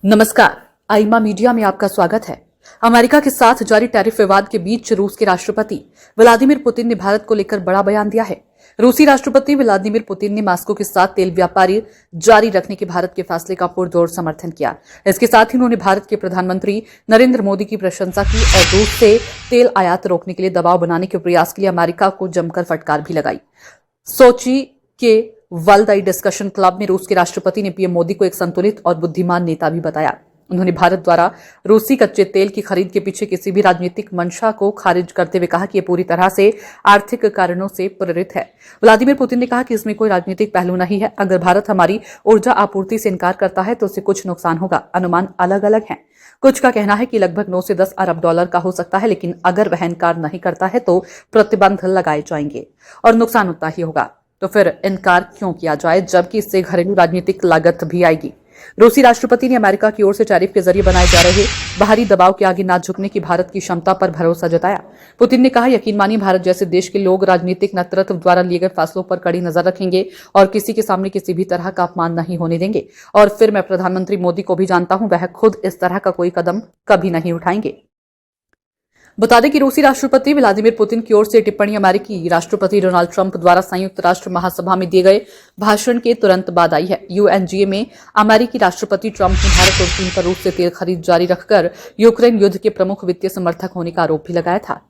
नमस्कार, आईमा मीडिया में आपका स्वागत है। अमेरिका के साथ जारी टैरिफ विवाद के बीच रूस के राष्ट्रपति व्लादिमीर पुतिन ने भारत को लेकर बड़ा बयान दिया है। रूसी राष्ट्रपति व्लादिमीर पुतिन ने मॉस्को के साथ तेल व्यापार जारी रखने के भारत के फैसले का पुरजोर समर्थन किया। इसके साथ ही उन्होंने भारत के प्रधानमंत्री नरेंद्र मोदी की प्रशंसा की और रूस से तेल आयात रोकने के लिए दबाव बनाने के प्रयास के लिए अमेरिका को जमकर फटकार भी लगाई। सोची के वर्ल्ड डिस्कशन क्लब में रूस के राष्ट्रपति ने पीएम मोदी को एक संतुलित और बुद्धिमान नेता भी बताया। उन्होंने भारत द्वारा रूसी कच्चे तेल की खरीद के पीछे किसी भी राजनीतिक मंशा को खारिज करते हुए कहा कि यह पूरी तरह से आर्थिक कारणों से प्रेरित है। व्लादिमीर पुतिन ने कहा कि इसमें कोई राजनीतिक पहलू नहीं है। अगर भारत हमारी ऊर्जा आपूर्ति से इनकार करता है तो उससे कुछ नुकसान होगा। अनुमान अलग अलग हैं। कुछ का कहना है कि लगभग 9 से 10 अरब डॉलर का हो सकता है, लेकिन अगर वह इनकार नहीं करता है तो प्रतिबंध लगाए जाएंगे और नुकसान उतना ही होगा। तो फिर इनकार क्यों किया जाए, जबकि इससे घरेलू राजनीतिक लागत भी आएगी। रूसी राष्ट्रपति ने अमेरिका की ओर से टैरिफ के जरिए बनाए जा रहे बाहरी दबाव के आगे न झुकने की भारत की क्षमता पर भरोसा जताया। पुतिन ने कहा, यकीन मानिए भारत जैसे देश के लोग राजनीतिक नेतृत्व द्वारा लिए गए फैसलों पर कड़ी नजर रखेंगे और किसी के सामने किसी भी तरह का अपमान नहीं होने देंगे। और फिर मैं प्रधानमंत्री मोदी को भी जानता हूं, वह खुद इस तरह का कोई कदम कभी नहीं उठाएंगे। बता दें कि रूसी राष्ट्रपति व्लादिमीर पुतिन की ओर से टिप्पणी अमेरिकी राष्ट्रपति डोनाल्ड ट्रंप द्वारा संयुक्त राष्ट्र महासभा में दिए गए भाषण के तुरंत बाद आई है। यूएनजीए में अमेरिकी राष्ट्रपति ट्रंप ने भारत और चीन पर रूस से तेल खरीद जारी रखकर यूक्रेन युद्ध के प्रमुख वित्तीय समर्थक होने का आरोप भी लगाया था।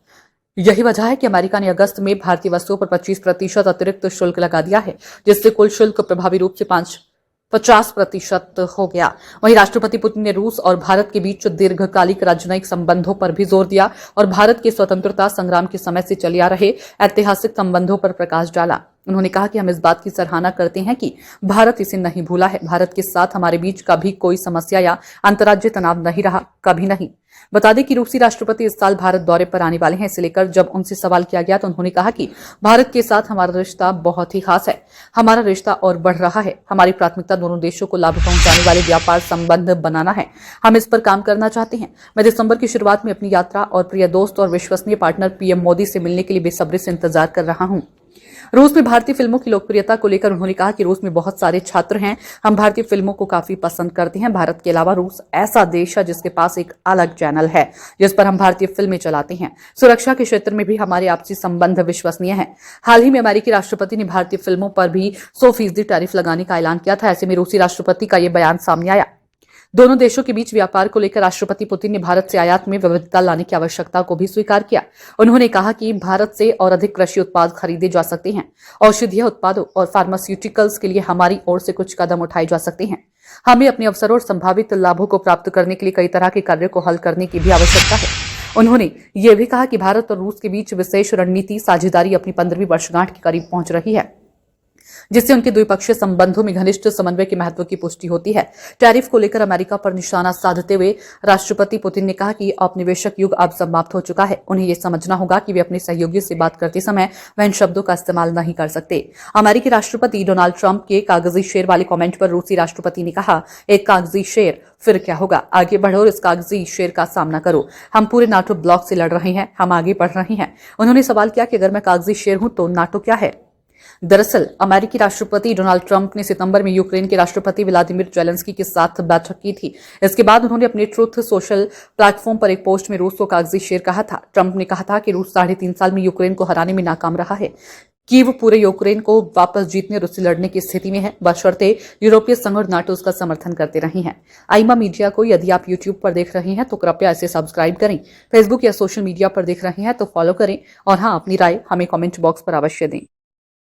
यही वजह है कि अमेरिका ने अगस्त में भारतीय वस्तुओं पर 25% अतिरिक्त शुल्क लगा दिया है, जिससे कुल शुल्क प्रभावी रूप से 50% हो गया। वहीं राष्ट्रपति पुतिन ने रूस और भारत के बीच दीर्घकालिक राजनयिक संबंधों पर भी जोर दिया और भारत के स्वतंत्रता संग्राम के समय से चले आ रहे ऐतिहासिक संबंधों पर प्रकाश डाला। उन्होंने कहा कि हम इस बात की सराहना करते हैं कि भारत इसे नहीं भूला है। भारत के साथ हमारे बीच कभी कोई समस्या या अंतर्राज्यीय तनाव नहीं रहा, कभी नहीं। बता दें कि रूसी राष्ट्रपति इस साल भारत दौरे पर आने वाले हैं। इसे लेकर जब उनसे सवाल किया गया तो उन्होंने कहा कि भारत के साथ हमारा रिश्ता बहुत ही खास है। हमारा रिश्ता और बढ़ रहा है। हमारी प्राथमिकता दोनों देशों को लाभ पहुंचाने वाले व्यापार संबंध बनाना है। हम इस पर काम करना चाहते हैं। मैं दिसंबर की शुरुआत में अपनी यात्रा और प्रिय दोस्त और विश्वसनीय पार्टनर पीएम मोदी से मिलने के लिए बेसब्री से इंतजार कर रहा हूं। रूस में भारतीय फिल्मों की लोकप्रियता को लेकर उन्होंने कहा कि रूस में बहुत सारे छात्र हैं। हम भारतीय फिल्मों को काफी पसंद करते हैं। भारत के अलावा रूस ऐसा देश है जिसके पास एक अलग चैनल है जिस पर हम भारतीय फिल्में चलाते हैं। सुरक्षा के क्षेत्र में भी हमारे आपसी संबंध विश्वसनीय हैं। हाल ही में अमेरिकी राष्ट्रपति ने भारतीय फिल्मों पर भी 100% टैरिफ लगाने का ऐलान किया था। ऐसे में रूसी राष्ट्रपति का यह बयान सामने आया। दोनों देशों के बीच व्यापार को लेकर राष्ट्रपति पुतिन ने भारत से आयात में विविधता लाने की आवश्यकता को भी स्वीकार किया। उन्होंने कहा कि भारत से और अधिक कृषि उत्पाद खरीदे जा सकते हैं। औषधीय उत्पादों और फार्मास्यूटिकल्स के लिए हमारी ओर से कुछ कदम उठाए जा सकते हैं। हमें अपने अवसरों और संभावित लाभों को प्राप्त करने के लिए कई तरह के कार्यों को हल करने की भी आवश्यकता है। उन्होंने यह भी कहा कि भारत और रूस के बीच विशेष रणनीति साझेदारी अपनी 15वीं वर्षगांठ के करीब पहुंच रही है, जिससे उनके द्विपक्षीय संबंधों में घनिष्ठ समन्वय के महत्व की पुष्टि होती है। टैरिफ को लेकर अमेरिका पर निशाना साधते हुए राष्ट्रपति पुतिन ने कहा कि औपनिवेशिक युग अब समाप्त हो चुका है। उन्हें यह समझना होगा कि वे अपने सहयोगियों से बात करते समय वह इन शब्दों का इस्तेमाल नहीं कर सकते। अमेरिकी राष्ट्रपति डोनाल्ड ट्रंप के कागजी शेर वाले कमेंट पर रूसी राष्ट्रपति ने कहा, एक कागजी शेर, फिर क्या होगा? आगे बढ़ो और इस कागजी शेर का सामना करो। हम पूरे नाटो ब्लॉक से लड़ रहे हैं, हम आगे बढ़ रहे हैं। उन्होंने सवाल किया कि अगर मैं कागजी शेर हूं तो नाटो क्या है? दरअसल अमेरिकी राष्ट्रपति डोनाल्ड ट्रंप ने सितंबर में यूक्रेन के राष्ट्रपति व्लादिमीर जेलेंस्की के साथ बैठक की थी। इसके बाद उन्होंने अपने ट्रुथ सोशल प्लेटफॉर्म पर एक पोस्ट में रूस को कागजी शेर कहा था। ट्रंप ने कहा था कि रूस 3.5 साल में यूक्रेन को हराने में नाकाम रहा है, कि वो पूरे यूक्रेन को वापस जीतने और उससे लड़ने की स्थिति में है, बशर्ते यूरोपीय संघ और नाटो उसका समर्थन करते रहे हैं। आईमा मीडिया को यदि आप यूट्यूब पर देख रहे हैं तो कृपया इसे सब्सक्राइब करें। फेसबुक या सोशल मीडिया पर देख रहे हैं तो फॉलो करें और हाँ, अपनी राय हमें कमेंट बॉक्स पर अवश्य दें।